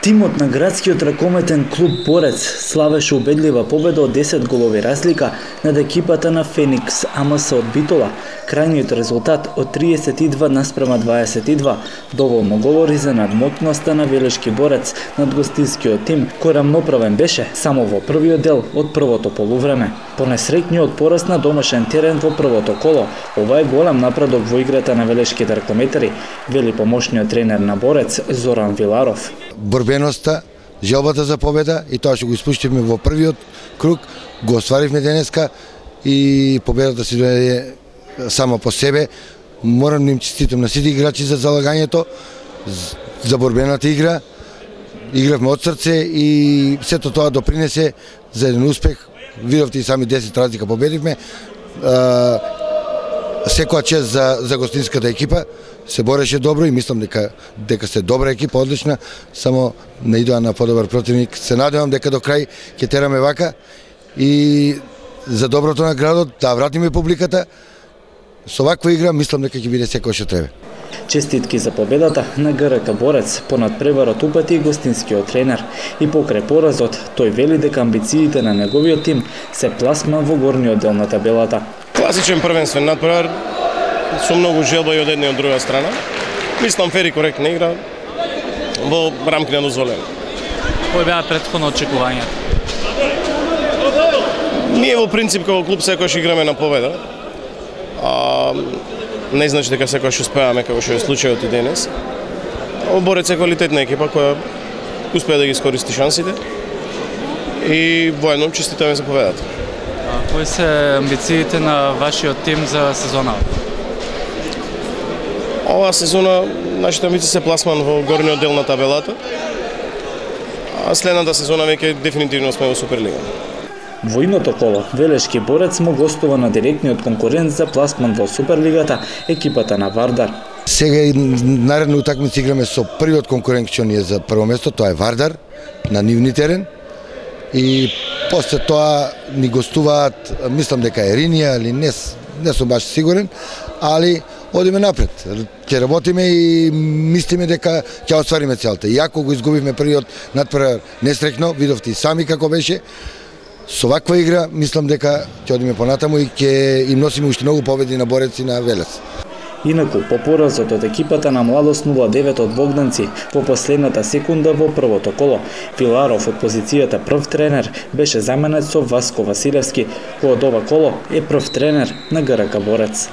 Тимот на градскиот ракометен клуб Борец славеше убедлива победа од 10 голови разлика над екипата на Феникс АМС од Битола. Крајниот резултат од 32:22 доволно говори за надмотноста на Велешки Борец над гостинскиот тим, кој рамноправен беше само во првиот дел од првото полувреме. По несреќниот пораз на домашен терен во првото коло, ова е голем напредок во играта на велешките ракометари, вели помошниот тренер на Борец Зоран Виларов. Борбеноста, желбата за победа и тоа што го испуштивме во првиот круг, го остваривме денеска и победата си дојде само по себе. Морам да им честитам на сите играчи за залагањето, за борбената игра. Игравме од срце и сето тоа допринесе за еден успех. Видовте и сами 10 разлика победивме. Секоја чест за гостинската екипа, се бореше добро и мислам дека се добра екипа, одлична, само не идоа на подобар противник. Се надевам дека до крај ќе тераме вака и за доброто на градот да вратиме публиката. Со ваква игра мислам дека ќе биде секој што треба. Честитки за победата на ГРК Борец понад преварот упати и гостинскиот тренер. И покрај поразот, тој вели дека амбициите на неговиот тим се пласма во горниот дел на табелата. Класичен првенствен надпревар со многу желба и од една и од друга страна. Мислам фер и коректна игра во рамки на дозволено. Кој беа претходно очекувањата? Ние во принцип како клуб секогаш играме на победа. Не значи дека секогаш успеаме како што е случајот и денес. Борец е квалитетна екипа која успеа да ги искористи шансите и воедно честитаме за победата. Кои се амбициите на вашиот тим за сезона? Оваа сезона нашите амбиции се пласман во горниот дел на табелата, а следната сезона веќе дефинитивно сме во Суперлига. Во иното коло, Велешки Борец му гостува на директниот конкурент за пласман во Суперлигата, екипата на Вардар. Сега и наредна утакмица играме со првиот конкурент што ни е за прво место, тоа е Вардар на нивни терен. И после тоа ни гостуваат, мислам дека е Ринија, или не сум баш сигурен, али одиме напред. Ќе работиме и мислиме дека ќе оствариме целта. Иако го изгубивме првиот надпревар несреќно, видовте и сами како беше, со ваква игра мислам дека ќе одиме понатаму и ќе им носиме уште многу победи на Борец и на Велес. Инаку, по поразот од екипата на Младост 0-9 од Богданци во последната секунда во првото коло, Виларов од позицијата прв тренер беше заменет со Васко Василевски, кој од ова коло е прв тренер на ГРК Борец.